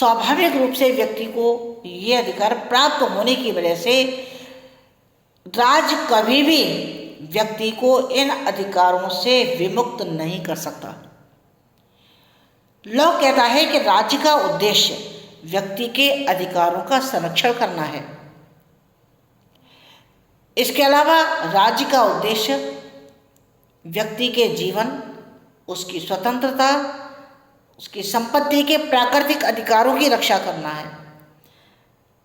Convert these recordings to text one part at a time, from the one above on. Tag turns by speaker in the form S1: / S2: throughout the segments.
S1: स्वाभाविक रूप से व्यक्ति को ये अधिकार प्राप्त होने की वजह से राज्य कभी भी व्यक्ति को इन अधिकारों से विमुक्त नहीं कर सकता। लॉ कहता है कि राज्य का उद्देश्य व्यक्ति के अधिकारों का संरक्षण करना है। इसके अलावा राज्य का उद्देश्य व्यक्ति के जीवन, उसकी स्वतंत्रता, उसकी संपत्ति के प्राकृतिक अधिकारों की रक्षा करना है।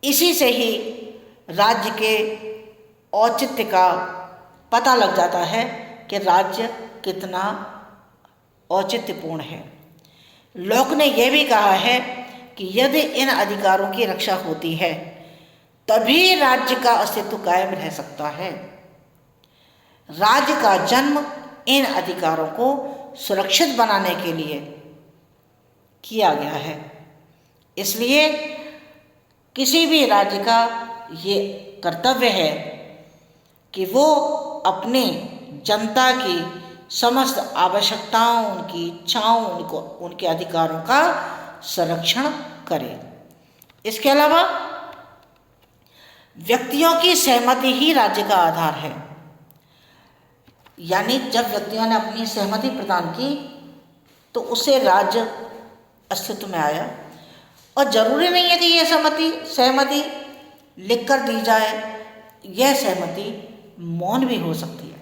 S1: इसी से ही राज्य के औचित्य का पता लग जाता है कि राज्य कितना औचित्यपूर्ण है। लॉक ने यह भी कहा है कि यदि इन अधिकारों की रक्षा होती है तभी राज्य का अस्तित्व कायम रह सकता है। राज्य का जन्म इन अधिकारों को सुरक्षित बनाने के लिए किया गया है। इसलिए किसी भी राज्य का ये कर्तव्य है कि वो अपनी जनता की समस्त आवश्यकताओं, उनकी इच्छाओं, उनके अधिकारों का संरक्षण करे। इसके अलावा व्यक्तियों की सहमति ही राज्य का आधार है। यानी जब व्यक्तियों ने अपनी सहमति प्रदान की तो उससे राज्य अस्तित्व में आया। और जरूरी नहीं है कि यह सहमति लिखकर दी जाए, यह सहमति मौन भी हो सकती है।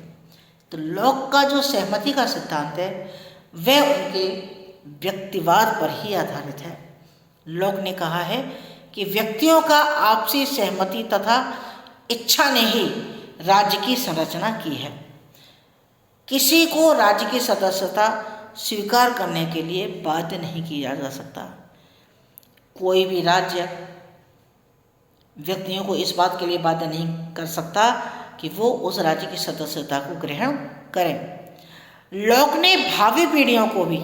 S1: तो लॉक का जो सहमति का सिद्धांत है वह उनके व्यक्तिवाद पर ही आधारित है। लॉक ने कहा है कि व्यक्तियों का आपसी सहमति तथा इच्छा ने ही राज्य की संरचना की है। किसी को राज्य की सदस्यता स्वीकार करने के लिए बाध्य नहीं किया जा सकता। कोई भी राज्य व्यक्तियों को इस बात के लिए बाध्य नहीं कर सकता कि वो उस राज्य की सदस्यता को ग्रहण करें। लॉक ने भावी पीढ़ियों को भी,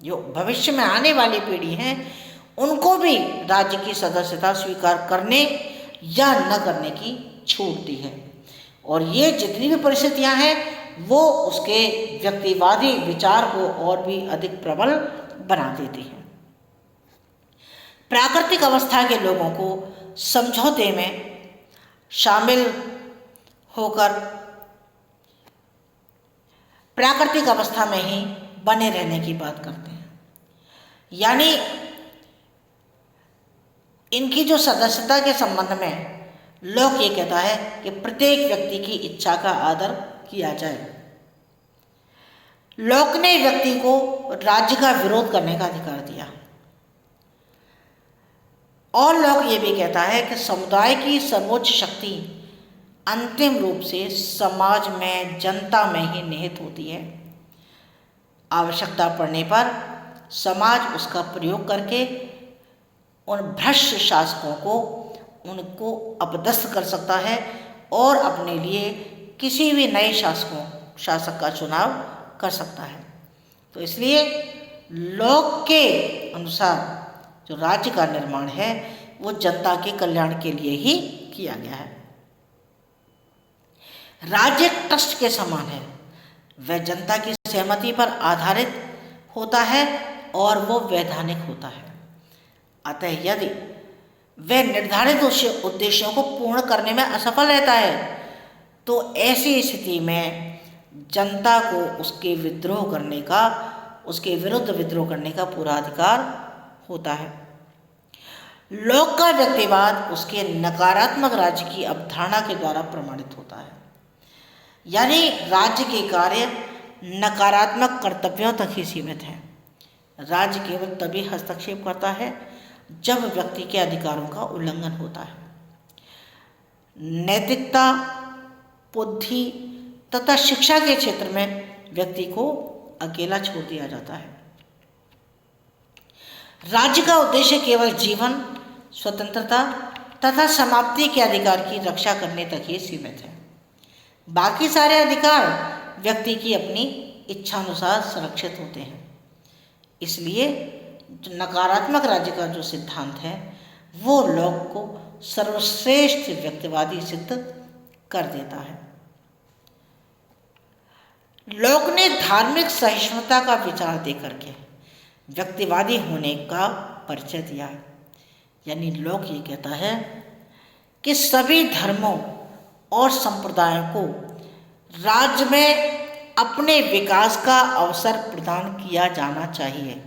S1: जो भविष्य में आने वाली पीढ़ी हैं, उनको भी राज्य की सदस्यता स्वीकार करने या न करने की छूट दी है। और ये जितनी भी परिस्थितियां हैं वो उसके व्यक्तिवादी विचार को और भी अधिक प्रबल बना देती हैं। प्राकृतिक अवस्था के लोगों को समझौते में शामिल होकर प्राकृतिक अवस्था में ही बने रहने की बात करते हैं। यानी इनकी जो सदस्यता के संबंध में लॉक ये कहता है कि प्रत्येक व्यक्ति की इच्छा का आदर किया जाए। लॉक ने व्यक्ति को राज्य का विरोध करने का अधिकार दिया। और लॉक ये भी कहता है कि समुदाय की सर्वोच्च शक्ति अंतिम रूप से समाज में, जनता में ही निहित होती है। आवश्यकता पड़ने पर समाज उसका प्रयोग करके उन भ्रष्ट शासकों को उनको अपदस्थ कर सकता है और अपने लिए किसी भी नए शासक का चुनाव कर सकता है। तो इसलिए लॉक के अनुसार जो राज्य का निर्माण है वो जनता के कल्याण के लिए ही किया गया है। राज्य ट्रस्ट के समान है, वह जनता की सहमति पर आधारित होता है और वो वैधानिक होता है। अतः यदि वह निर्धारित उद्देश्यों को पूर्ण करने में असफल रहता है तो ऐसी स्थिति में जनता को उसके विरुद्ध विद्रोह करने का पूरा अधिकार होता है। लॉक का व्यक्तिवाद उसके नकारात्मक राज्य की अवधारणा के द्वारा प्रमाणित होता है। यानी राज्य के कार्य नकारात्मक कर्तव्यों तक ही सीमित हैं। राज्य केवल तभी हस्तक्षेप करता है जब व्यक्ति के अधिकारों का उल्लंघन होता है। नैतिकता, बुद्धि तथा शिक्षा के क्षेत्र में व्यक्ति को अकेला छोड़ दिया जाता है। राज्य का उद्देश्य केवल जीवन, स्वतंत्रता तथा समाप्ति के अधिकार की रक्षा करने तक ही सीमित है। बाकी सारे अधिकार व्यक्ति की अपनी इच्छानुसार संरक्षित होते हैं। इसलिए नकारात्मक राज्य का जो सिद्धांत है वो लॉक को सर्वश्रेष्ठ व्यक्तिवादी सिद्ध कर देता है। लॉक ने धार्मिक सहिष्णुता का विचार देकर के व्यक्तिवादी होने का परिचय दिया है। यानी लॉक ये कहता है कि सभी धर्मों और संप्रदायों को राज्य में अपने विकास का अवसर प्रदान किया जाना चाहिए,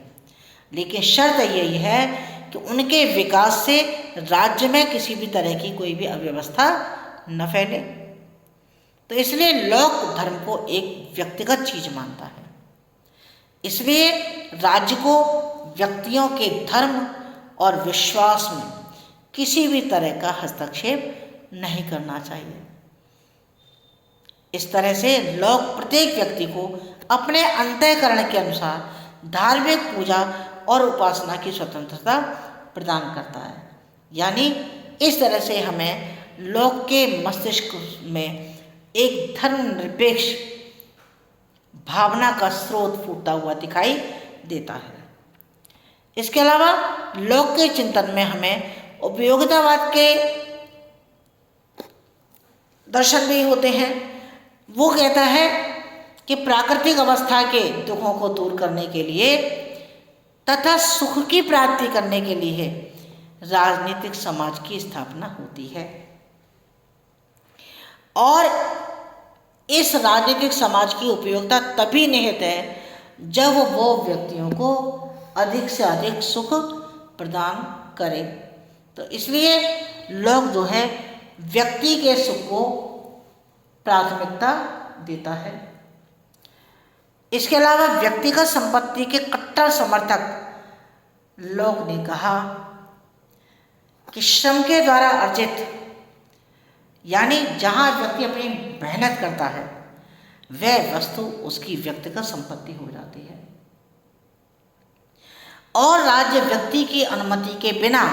S1: लेकिन शर्त यही है कि उनके विकास से राज्य में किसी भी तरह की कोई भी अव्यवस्था न फैले। तो इसलिए लॉक धर्म को एक व्यक्तिगत चीज मानता है, इसलिए राज्य को व्यक्तियों के धर्म और विश्वास में किसी भी तरह का हस्तक्षेप नहीं करना चाहिए। इस तरह से लॉक प्रत्येक व्यक्ति को अपने अंतःकरण के अनुसार धार्मिक पूजा और उपासना की स्वतंत्रता प्रदान करता है। यानी इस तरह से हमें लॉक के मस्तिष्क में एक धर्मनिरपेक्ष भावना का स्रोत फूटता हुआ दिखाई देता है। इसके अलावा लॉक के चिंतन में हमें उपयोगितावाद के दर्शन भी होते हैं। वो कहता है कि प्राकृतिक अवस्था के दुखों को दूर करने के लिए तथा सुख की प्राप्ति करने के लिए राजनीतिक समाज की स्थापना होती है, और इस राजनीतिक समाज की उपयोगिता तभी निहित है जब वो व्यक्तियों को अधिक से अधिक सुख प्रदान करे। तो इसलिए लोग जो है व्यक्ति के सुख को प्राथमिकता देता है। इसके अलावा व्यक्तिगत संपत्ति के कट्टर समर्थक लोग ने कहा कि श्रम के द्वारा अर्जित, यानी जहां व्यक्ति अपनी मेहनत करता है, वह वस्तु उसकी व्यक्तिगत संपत्ति हो जाती है, और राज्य व्यक्ति की अनुमति के बिना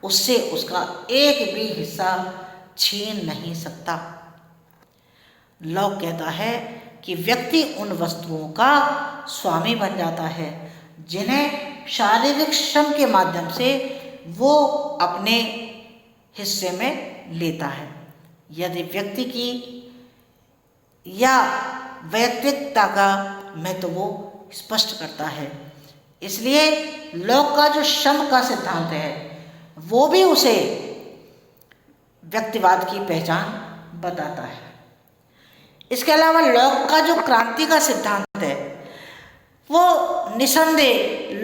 S1: उससे उसका एक भी हिस्सा छीन नहीं सकता। लॉक कहता है कि व्यक्ति उन वस्तुओं का स्वामी बन जाता है जिन्हें शारीरिक श्रम के माध्यम से वो अपने हिस्से में लेता है। यदि व्यक्ति की या व्यक्तिगता का महत्व वो स्पष्ट करता है। इसलिए लॉक का जो श्रम का सिद्धांत है वो भी उसे व्यक्तिवाद की पहचान बताता है। इसके अलावा लॉक का जो क्रांति का सिद्धांत है वो निसंदेह